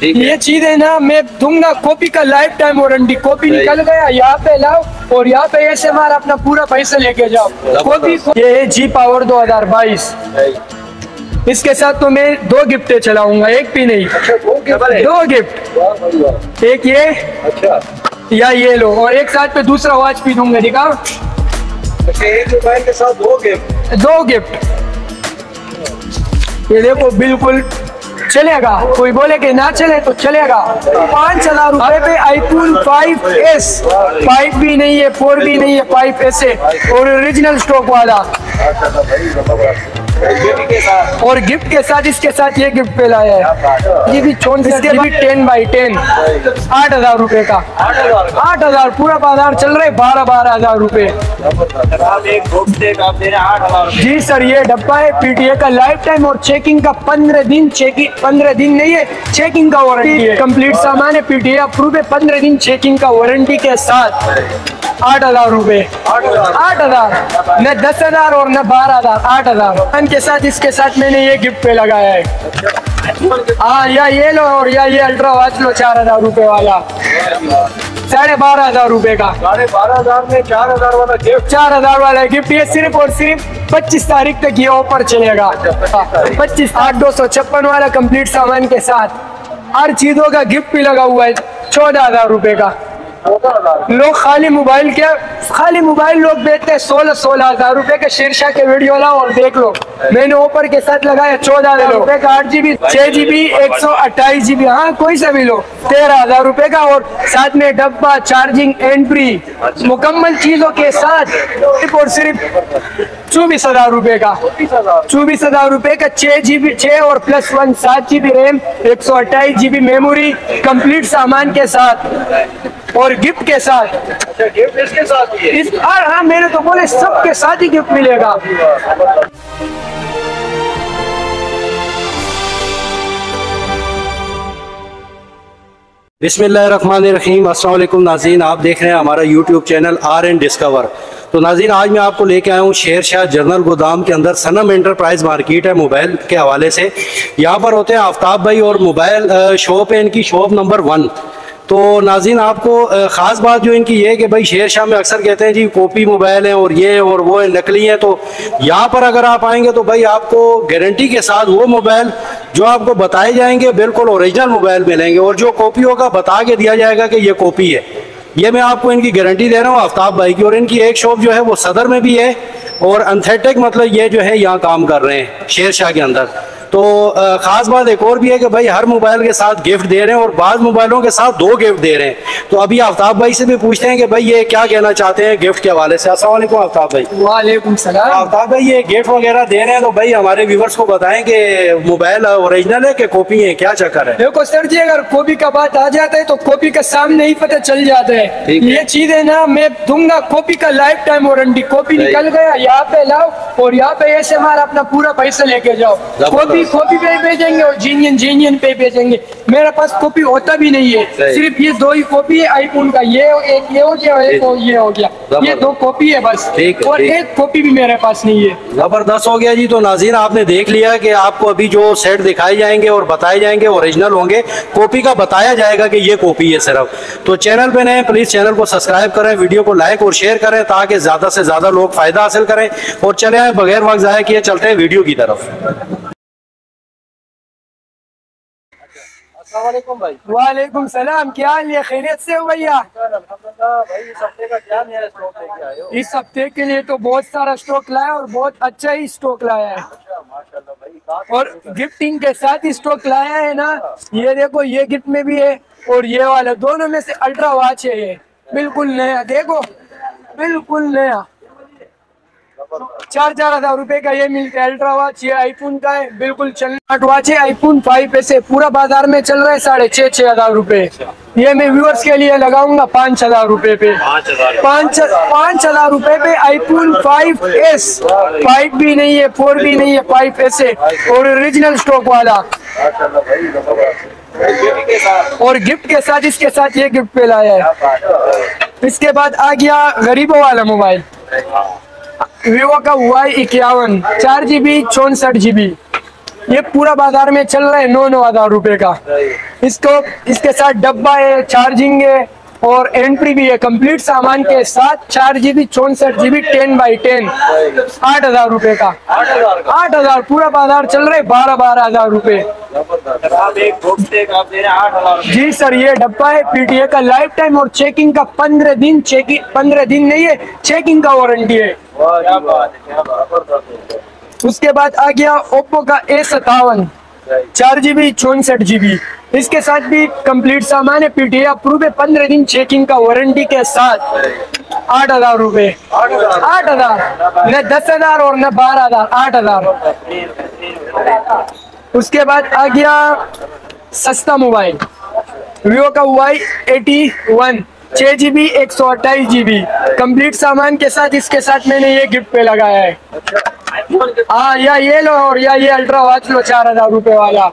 ये चीजें ना मैं दूंगा कॉपी का लाइफ टाइम वारंटी। कॉपी निकल गया यहाँ पे लाओ और यहाँ पे ऐसे मार अपना पूरा पैसा लेके जाओ। कॉपी ये है जी पावर 2022। इसके साथ तो मैं 2 गिफ्टें चलाऊंगा, एक भी नहीं। 2 गिफ्ट, एक ये या ये लो और एक साथ पे दूसरा वॉच भी दूंगा। दिखाओ, एक मोबाइल के साथ 2 गिफ्ट। 2 गिफ्ट, ये देखो बिल्कुल चलेगा। कोई बोले कि ना चले तो चलेगा। 5,000 रुपए पे iPhone 5s, 5 भी नहीं है, 4 भी नहीं है, 5s है और ओरिजिनल स्टॉक वाला। और गिफ्ट के साथ इसके साथ ये गिफ्ट पे लाया है ये भी 10x10, 8,000 रुपए का। 8,000 पूरा बाजार चल रहा है 12,000 रुपए। जी सर, ये डब्बा है PTA का लाइफ टाइम और चेकिंग का 15 दिन। 15 दिन नहीं है, चेकिंग का वारंटी है। कंप्लीट सामान है, PTA अप्रूव है। 15 दिन चेकिंग का वारंटी के साथ 8,000 रुपए। 8,000, न 10,000 और न 12,000, 8,000 के साथ। इसके साथ मैंने ये गिफ्ट पे लगाया है। हाँ, या ये लो और या ये अल्ट्रा वॉच लो 4,000 रुपए वाला। 12,500 रुपए का। 12,500 में 4,000 वाला गिफ्ट। 4,000 वाला गिफ्ट। ये सिर्फ और सिर्फ 25 तारीख तक ये ऑफर चलेगा। 25 8,256 वाला कंप्लीट सामान के साथ हर चीजों का गिफ्ट भी लगा हुआ है। 14,000 रुपए का। लोग खाली मोबाइल लोग बेचते हैं 16,000 रुपए के। शीर्षा के वीडियो लाओ और देख लो, मैंने ऊपर के साथ लगाया 14,000 रुपए का। 8GB 6GB 128GB, हाँ कोई सा भी लो। 13,000 रुपए का और साथ में डब्बा, चार्जिंग एंड फ्री मुकम्मल चीजों के साथ सिर्फ और सिर्फ 24,000 रुपए का। 24,000 रुपए का। 6GB 6 और +1 7GB RAM, 128GB memory complete सामान के साथ और गिफ्ट के साथ। अच्छा, गिफ्ट इसके साथ ही है? हाँ, मैंने तो बोले सबके साथ ही गिफ्ट मिलेगा। बिस्मिल्लाहिर्रहमानिर्रहीम। अस्सलाम वालेकुम नाज़रीन, आप देख रहे हैं हमारा यूट्यूब चैनल RN डिस्कवर। तो नाज़रीन, आज मैं आपको लेके आया हूँ शेरशाह जनरल गोदाम के अंदर सनम एंटरप्राइज मार्केट है मोबाइल के हवाले से। यहाँ पर होते हैं आफ्ताब भाई और मोबाइल शॉप है इनकी, शॉप नंबर 1। तो नाज़रीन, आपको ख़ास बात जो इनकी ये है कि भाई शेरशाह में अक्सर कहते हैं जी कॉपी मोबाइल हैं और ये और वो है, नकली है। तो यहाँ पर अगर आप आएंगे तो भाई आपको गारंटी के साथ वो मोबाइल जो आपको बताए जाएंगे बिल्कुल ओरिजिनल मोबाइल मिलेंगे और जो कॉपी होगा बता के दिया जाएगा कि ये कॉपी है। ये मैं आपको इनकी गारंटी दे रहा हूँ आफ्ताब भाई की। और इनकी एक शॉप जो है वो सदर में भी है और अनथेटिक मतलब ये जो है यहाँ काम कर रहे हैं शेरशाह के अंदर। तो ख़ास बात एक और भी है कि भाई हर मोबाइल के साथ गिफ्ट दे रहे हैं और बाद मोबाइलों के साथ 2 गिफ्ट दे रहे हैं। तो अभी आफ्ताब भाई से भी पूछते हैं कि भाई ये क्या कहना चाहते हैं गिफ्ट के हवाले से। अस्सलाम वालेकुम आफ्ताब भाई। वालेकुम सलाम। आफ्ताब भाई, ये गिफ्ट वगैरह दे रहे हैं तो भाई हमारे व्यूवर्स को बताएं कि मोबाइल ओरिजिनल है कि कॉपी है, क्या चक्कर है? देखो सर जी, अगर कॉपी का बात आ जाता है तो कॉपी का सामने ही पता चल जाता है। ये चीजें ना मैं दूंगा कॉपी का लाइफ टाइम वारंटी। कॉपी निकल गया यहाँ पे लाओ और यहाँ पे ऐसे मार अपना पूरा पैसा लेके जाओ। कॉपी पे भेजेंगे और जीनियन पे भेजेंगे। मेरे पास कॉपी होता भी नहीं है, सिर्फ ये 2 ही कॉपी है आईफोन का। ये एक ये हो गया, एक ये हो गया। ये 2 कॉपी है बस और एक कॉपी भी मेरे पास नहीं है। जबरदस्त हो गया जी। तो नाज़रीन, आपने देख लिया कि आपको अभी जो सेट दिखाए जाएंगे और बताए जाएंगे ओरिजिनल होंगे, कॉपी का बताया जाएगा कि ये कॉपी है सिर्फ। तो चैनल पे नए प्लीज चैनल को सब्सक्राइब करें, वीडियो को लाइक और शेयर करें ताकि ज्यादा से ज्यादा लोग फायदा हासिल करें। और चले आए बगैर वक्त जाया किए चलते हैं वीडियो की तरफ। भाई। वालेकुम सलाम, क्या हाल है? खैरियत से हो भैया? भाई इस हफ्ते का क्या नया स्टॉक लेके आए हो? इस हफ्ते के लिए तो बहुत सारा स्टॉक लाया और बहुत अच्छा ही स्टॉक लाया है। माशाल्लाह भाई। और गिफ्टिंग के साथ ही स्टॉक लाया है ना। ये देखो, ये गिफ्ट में भी है और ये वाला, दोनों में से अल्ट्रा वॉच है। ये बिल्कुल नया, देखो बिल्कुल नया। 4,000 रुपए का ये मिलता है अल्ट्रा वॉच। ये आईफोन का है, बिल्कुल चलना वॉच है। आईफोन 5 से पूरा बाजार में चल रहा है 6,500 रुपए। ये मैं व्यूअर्स के लिए लगाऊंगा 5,000 रुपए पे। 5,000 रुपए पे आईफोन 5s, 5 भी नहीं है, 4 भी नहीं है, 5s है और ओरिजिनल स्टॉक वाला। और गिफ्ट के साथ इसके साथ ये गिफ्ट पे लाया है। इसके बाद आ गया गरीबों वाला मोबाइल, वीवो का Y51, 4GB 64GB। ये पूरा बाजार में चल रहा है 9,000 रुपए का। इसको इसके साथ डब्बा है, चार्जिंग है और एंट्री भी है। कंप्लीट सामान के साथ 4 GB 64 GB 10x10 8,000 रुपए का। 8,000 पूरा बाजार चल रहा है 12,000 रुपए। आप एक बॉक्स एक आप दे रहे हैं 8,000। जी सर, ये डब्बा है PTA का लाइफ टाइम और चेकिंग का 15 दिन। 15 दिन नहीं है, चेकिंग का वारंटी है। क्या बात है, क्या बात है। उसके बाद आ गया ओप्पो का A57 4 GB 64 GB। इसके साथ भी कंप्लीट सामान है, PTA अप्रूव है, 15 दिन चेकिंग का वारंटी के साथ 8,000 रुपए। 8,000 न 10,000 और न 12,000, 8,000। उसके बाद आ गया सस्ता मोबाइल Vivo का Y81 6 GB 128 GB कंप्लीट सामान के साथ। इसके साथ मैंने ये गिफ्ट पे लगाया है। हाँ, या ये लो और या ये अल्ट्रा वॉच लो 4,000 रुपए वाला,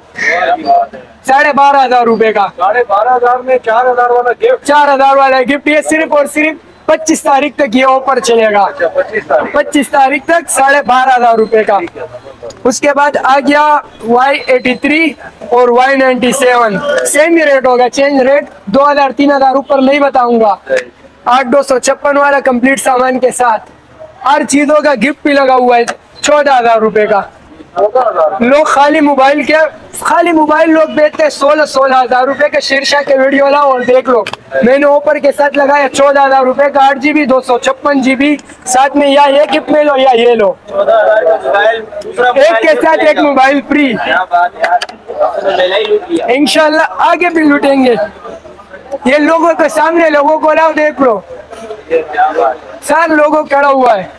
12,500 रुपए का। 12,500 में 4,000 वाला गिफ्ट। 4,000 वाला गिफ्ट। ये सिर्फ और सिर्फ 25 तारीख तक ये ऑफर चलेगा। 25 तारीख तक 12,500 रुपए का। उसके बाद आ गया Y83 और Y97 सेम ही रेट होगा, चेंज रेट 2,000-3,000 ऊपर नहीं बताऊंगा। 8,256 वाला कंप्लीट सामान के साथ हर चीजों का गिफ्ट भी लगा हुआ है 14,000 रुपए का। लोग खाली मोबाइल लोग बेचते हैं 16,000 रुपए के। शीर्षक के वीडियो लाओ और देख लो, मैंने ऑफर के साथ लगाया 14,000 रुपए का 8 GB 256 GB। साथ में या ये गिफ्ट में लो या ये लो, एक के साथ एक मोबाइल फ्री। इंशाल्लाह आगे भी लूटेंगे। ये लोगों के सामने लोगों को लाओ, देख लो, 4 लोगों खड़ा हुआ है।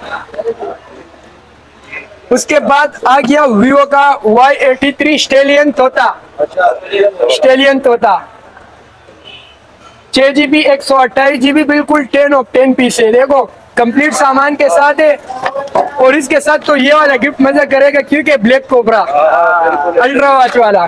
उसके बाद आ गया Vivo का Y83 स्टेलियन तोता। 6 GB 128 GB बिल्कुल 10 ऑफ 10 पीस है। देखो कंप्लीट सामान के साथ है। और इसके साथ तो ये वाला गिफ्ट मजा करेगा क्योंकि ब्लैक कोबरा अल्ट्रा वॉच वाला।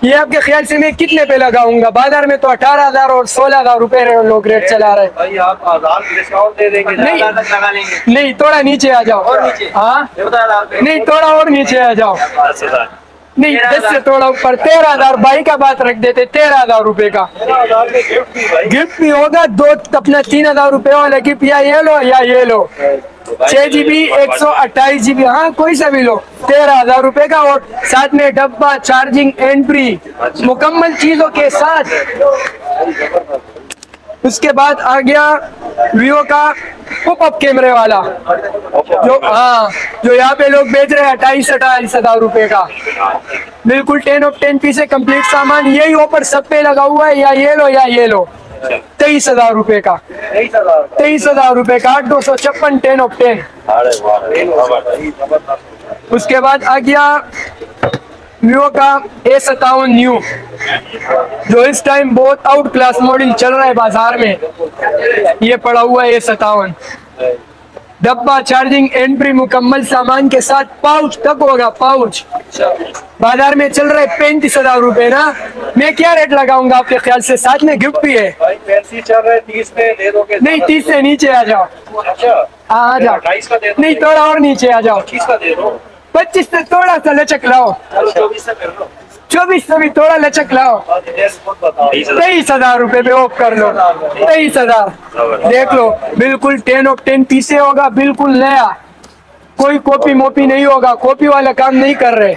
ये आपके ख्याल से मैं कितने पे लगाऊंगा? बाजार में तो 18,000 और 16,000 रुपए लोग रेट चला रहे हैं। भाई आप 1,000 डिस्काउंट दे देंगे, नहीं, लगा लेंगे। नहीं, थोड़ा नीचे आ जाओ। और नीचे? हाँ, 14,000 नहीं, थोड़ा और नीचे आ जाओ। 10,000 नहीं, 10 से थोड़ा ऊपर 13,000 भाई का बात रख देते, 13,000 रुपए का 13,000 में गिफ्ट भी भाई। गिफ्ट भी होगा। 2 अपना 3,000 रुपए वाला गिफ्ट, या ये लो या ये लो। 6 GB 128 GB, हाँ कोई सा भी लो, 13,000 रुपए का। और साथ में डब्बा, चार्जिंग एंड फ्री मुकम्मल चीजों के साथ। उसके बाद आ गया Vivo का पॉपअप कैमरे वाला जो यहाँ पे लोग बेच रहे हैं 28,000 रुपए का। बिल्कुल 10 ऑफ 10 पीस है कंप्लीट सामान। यही ऑफर सब पे लगा हुआ है, या ये लो या ये लो। 23,000 रुपए का, 23,000 रुपए का 8,256 10 ऑफ 10। उसके बाद आ गया Vivo का A57 न्यू जो इस टाइम बहुत आउट क्लास मॉडल चल रहा है बाजार में। ये पड़ा हुआ है A57 डब्बा, चार्जिंग एंड फ्री मुकम्मल सामान के साथ। पाउच तक होगा, पाउच। बाजार में चल रहा है 35,000 रुपए ना। मैं क्या रेट लगाऊंगा आपके ख्याल से? साथ में गिफ्ट भी है। भाई फैंसी चल रहा है 30 में दे दोगे? नहीं, 30 से नीचे आ जाओ। अच्छा, आ जाओ। 28 का दे दो। नहीं, थोड़ा और नीचे आ जाओ। 25 का दे दो। 25 से थोड़ा सा लचक लाओ। 24 से कर लो। 24 से भी थोड़ा लचक लाओ। 23,000 रुपए पे ऑफ कर लो। 23,000 देख लो, बिल्कुल 10 ऑफ 10 पीसे होगा, बिल्कुल नया, कोई कॉपी मोपी नहीं होगा, कॉपी वाला काम नहीं कर रहे।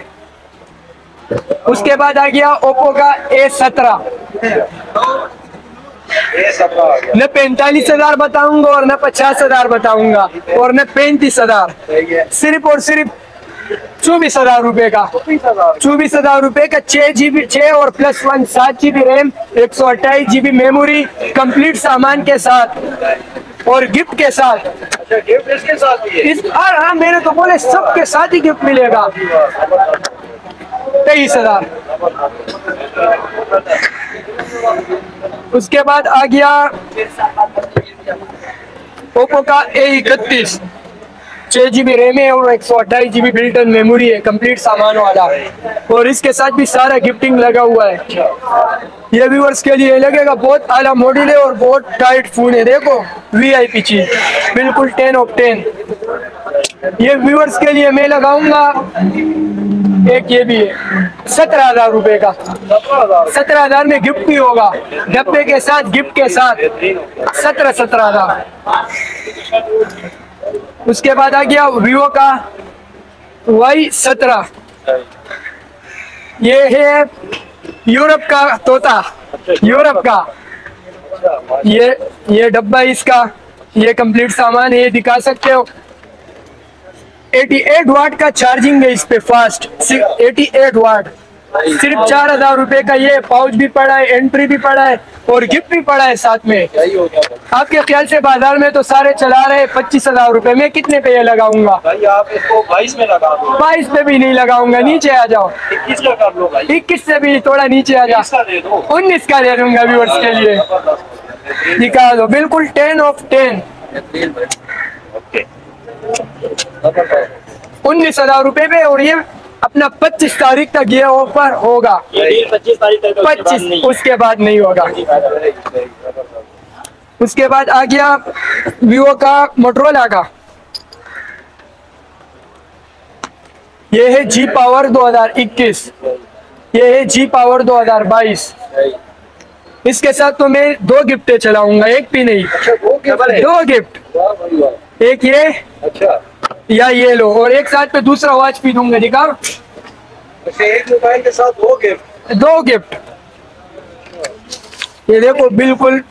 उसके बाद आ गया ओप्पो का A17 न 45,000 बताऊंगा और न 50,000 बताऊंगा और न 35,000, सिर्फ और सिर्फ 24,000 रुपए का। 24,000 रुपए का 6 GB 6 और +1 7 GB RAM 128 GB memory complete सामान के साथ और गिफ्ट के साथ। अच्छा, गिफ्ट इसके साथ भी है? हाँ, मैंने तो बोले सबके साथ ही गिफ्ट मिलेगा। 23,000। उसके बाद आ गया ओप्पो का A31 6 GB रैम है और 128 GB बिल्ट इन मेमोरी है कंप्लीट सामान वाला। और इसके साथ भी सारा गिफ्टिंग लगा हुआ है। ये व्यूअर्स के लिए लगेगा, बहुत आला मॉडल है और बहुत टाइट फोन है। देखो VIP चीज, बिल्कुल 10 ऑफ 10। ये व्यूअर्स के लिए मैं लगाऊंगा एक ये भी है 17,000 रुपए का। 17,000 में गिफ्ट भी होगा, डब्बे के साथ, गिफ्ट के साथ 17,000। उसके बाद आ गया वीवो का Y17। ये है यूरोप का तोता, यूरोप का। ये डब्बा इसका, ये कंप्लीट सामान है, ये दिखा सकते हो। 88 वाट का चार्जिंग है इस पे, फास्ट 88 वाट। सिर्फ 4,000 रुपए का ये पाउच भी पड़ा है, एंट्री भी पड़ा है और गिफ्ट भी पड़ा है साथ में। आपके ख्याल से बाजार में तो सारे चला रहे 25,000 रुपए में, कितने पे ये लगाऊंगा भाई? आप इसको 22 में लगा दो। 22 पे भी नहीं लगाऊंगा, नीचे आ जाओ। 21 का कर लो भाई। 21 से भी थोड़ा नीचे आ जाओ, 20 का दे दो। 19 का दे दूंगा व्यूअर्स के लिए। दिखा दो, बिल्कुल 10 ऑफ 10। 19,000 रुपए पे, और ये अपना 25 तारीख तक ये ऑफर होगा। 25 तारीख तक 25, उसके बाद नहीं होगा। उसके बाद आ गया वीवो का मोटरोला का, ये है जी पावर 2021, ये है जी पावर 2022। इसके साथ तो मैं 2 गिफ्टें चलाऊंगा, एक भी नहीं, 2 गिफ्ट। एक ये, अच्छा, या ये लो, और एक साथ पे दूसरा वॉच भी दूंगा। दिखाओ, एक मोबाइल के साथ 2 गिफ्ट। 2 गिफ्ट। ये देखो, बिल्कुल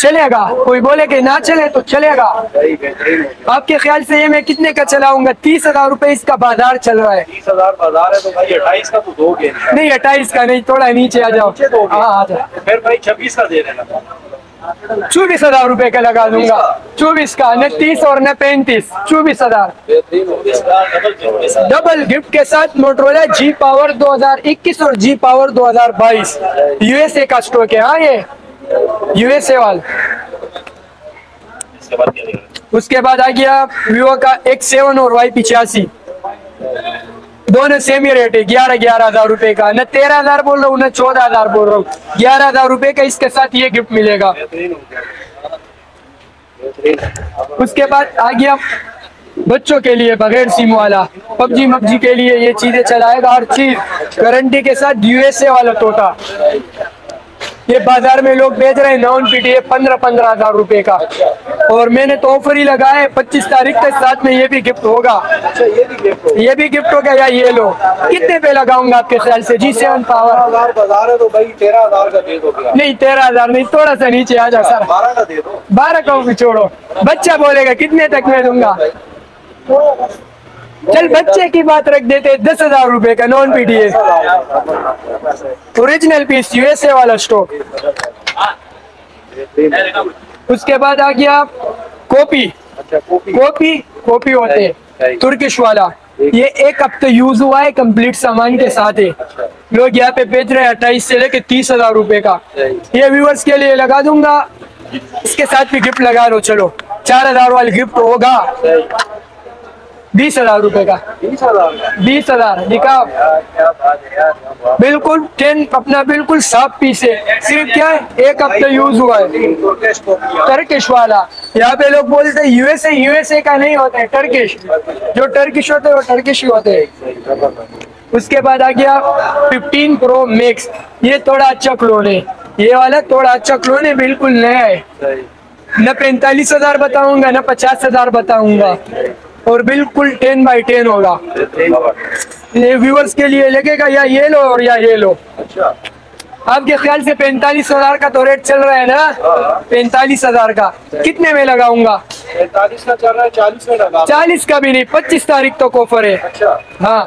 चलेगा, कोई बोले कि ना चले तो चलेगा। आपके ख्याल से ये मैं कितने का चलाऊंगा? 30,000 रुपए इसका बाजार चल रहा है। 30,000 बाजार है तो भाई 28 का तो दोगे नहीं, 28 का नहीं, थोड़ा नीचे आ जाओ। हाँ, आ जाओ। फिर भाई 26 का दे देना। 24,000 रुपए का लगा दूंगा। 24 का, न 30 और न 35, 24,000। डबल गिफ्ट के साथ मोटरोला जी पावर 2021 और जी पावर 2022। यूएसए का स्टॉक है। हाँ, ये यूएसए वाला। उसके बाद आ गया वीवो का X7 और Y85। दोनों सेम ही रेट है, 11,000 रुपए का। न 13,000 बोल रहा हूँ, न 14,000 बोल रहा हूँ, 11,000 रुपए का इसके साथ ये गिफ्ट मिलेगा। उसके बाद आ गया बच्चों के लिए बगैर सिम वाला, पबजी के लिए ये चीजें चलाएगा, हर चीज गारंटी के साथ। यूएसए वाला तोता, ये बाजार में लोग बेच रहे हैं नॉन पीटीए 15,000 रुपए का, और मैंने तो ऑफर ही लगाया है 25 तारीख तक। साथ में ये भी गिफ्ट होगा। अच्छा, ये भी गिफ्ट होगा। या ये लो, कितने पे लगाऊंगा आपके ख्याल से? G7 पावर 1000 बाजार है तो भाई 13,000 का दे दो। नहीं, 13,000 नहीं, थोड़ा सा नीचे आ जाओ सर। 12 का दे दो। 12 का भी छोड़ो, बच्चा बोलेगा कितने तक मैं दूंगा। चल, बच्चे की बात रख देते, 10,000 रुपए का non PTA, original piece, USA वाला स्टॉक। उसके बाद आ गया कॉपी। अच्छा, कॉपी होते हैं तुर्किश वाला। ये 1 हफ्ते यूज हुआ है, कंप्लीट सामान के साथ है। लोग यहाँ पे बेच रहे हैं 28 से लेके 30,000 रुपए का। ये व्यूअर्स के लिए लगा दूंगा, इसके साथ भी गिफ्ट लगा लो। चलो, 4,000 वाली गिफ्ट होगा। 20,000 रुपए का। 20,000 दिखाओ। बिल्कुल 10 अपना बिल्कुल साफ पीस है। सिर्फ क्या है, 1 हफ्ते यूज हुआ है, टर्किश वाला। यहाँ पे लोग बोलते हैं यूएसए का नहीं होता है, टर्किश। जो टर्किश होते हैं वो टर्किश ही होते हैं। उसके बाद आ गया 15 प्रो मैक्स। ये थोड़ा अच्छा क्लोन है, ये वाला थोड़ा अच्छा क्लोन है, बिल्कुल नया है। न 45,000 बताऊंगा, न 50,000 बताऊंगा, और बिल्कुल 10x10 होगा। ये व्यूअर्स के लिए लगेगा, या ये लो और या ये लो। अच्छा, आपके ख्याल से 45,000 का तो रेट चल रहा है ना? 45,000 का कितने में लगाऊंगा? 45 का चल रहा है, 40 में लगा। 40 का भी नहीं, 25 तारीख तक ऑफर है। अच्छा, हाँ,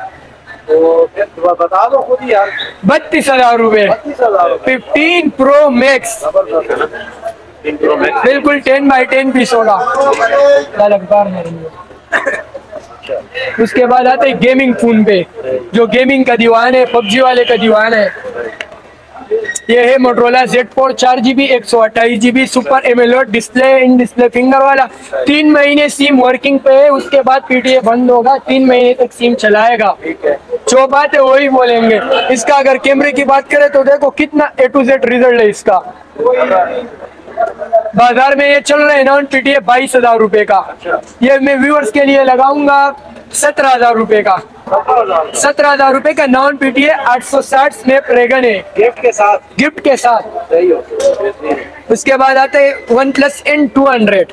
तो फिर बता दो खुद ही यार। 32,000 रुपए। 32,000। 15 प्रो मैक्स, बिल्कुल 10x10 पीस होगा। उसके बाद आते गेमिंग फोन पे, जो गेमिंग का दीवान है, पबजी वाले का दीवान है। ये है Motorola Z4 4GB 128GB super AMOLED display, in display finger वाला। 3 महीने सिम वर्किंग पे है, उसके बाद पीटीए बंद होगा। 3 महीने तक सिम चलाएगा। जो बात है वही बोलेंगे। इसका अगर कैमरे की बात करें तो देखो कितना A to Z रिजल्ट है इसका। बाजार में ये चल रहे हैं नॉन पीटीए 22,000 रुपए का। ये मैं व्यूअर्स के लिए लगाऊंगा 17,000 रुपए का, 17,000 रुपए का नॉन पीटीए 860 स्नैपड्रैगन है गिफ्ट के साथ। गिफ्ट के साथ। सही हो, बेहतरीन। उसके बाद आते हैं OnePlus N200।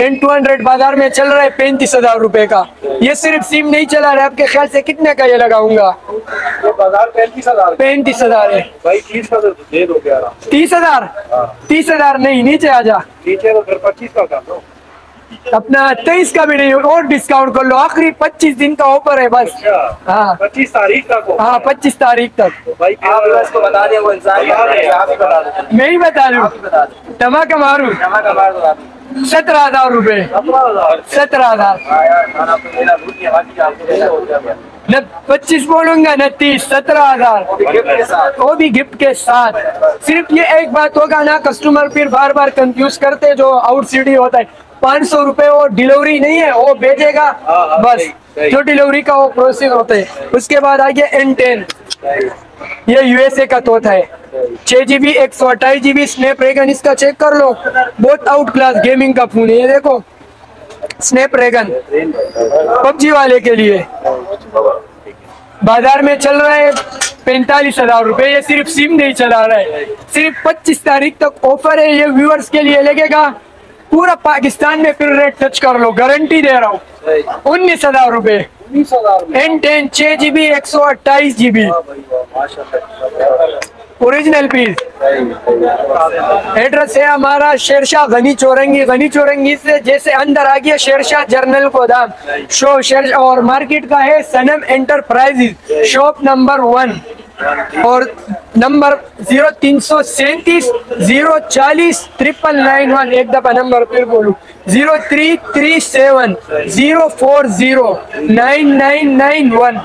N200 बाजार में चल रहा है 35,000 रुपए का। ये सिर्फ सिम नहीं चला रहा है, आपके ख्याल से कितने का ये लगाऊंगा? ये बाजार 35,000। 35,000 है। भाई 30 का तो दे दो यार। 30,000? 30,000 नहीं, नीचे आ जा। नीचे तो फिर 25 का कर दो। अपना 23 का भी नहीं, और डिस्काउंट कर लो। आखिरी 25 दिन का ऑफर है बस। अच्छा, हाँ 25 तारीख तक हो। हाँ 25 तारीख तक। तो भाई आप इसको बता दें, वो इंसान आप ही बता दो। मैं ही बता दूं, धमाका मारू। 17,000 रुपए। 17,000 न 25 बोलूंगा न 30। 17,000 वो भी गिफ्ट के साथ। सिर्फ ये एक बात होगा ना, कस्टमर फिर बार बार कंफ्यूज करते, जो आउट सिटी होता है 500 रुपए वो डिलीवरी नहीं है, वो भेजेगा बस, जो डिलीवरी का वो प्रोसेस होता है। उसके बाद आ गया N10, ये यूएसए का तोता है। 6GB 128GB स्नैपड्रैगन, इसका चेक कर लो, बहुत आउट क्लास गेमिंग का फोन है। ये देखो स्नैपड्रैगन पबजी वाले के लिए बाजार में चल रहा है 45,000 रुपए। ये सिर्फ सिम नहीं चला रहा है, सिर्फ 25 तारीख तक ऑफर है। ये व्यूअर्स के लिए लगेगा, पूरा पाकिस्तान में फिर रेट टच कर लो, गारंटी दे रहा हूँ। 19,000 रुपए। N10 6GB 128GB original piece. Address है हमारा शेरशाह गनी चौरंगी। गनी चौरंगी से जैसे अंदर आ गया शेरशाह जर्नल गोदाम शो शेरशाह, और मार्केट का है सनम एंटरप्राइजेज, शॉप नंबर 1 और नंबर 0337 040 991। एक दफा नंबर फिर बोलूं, 0337 040 9991।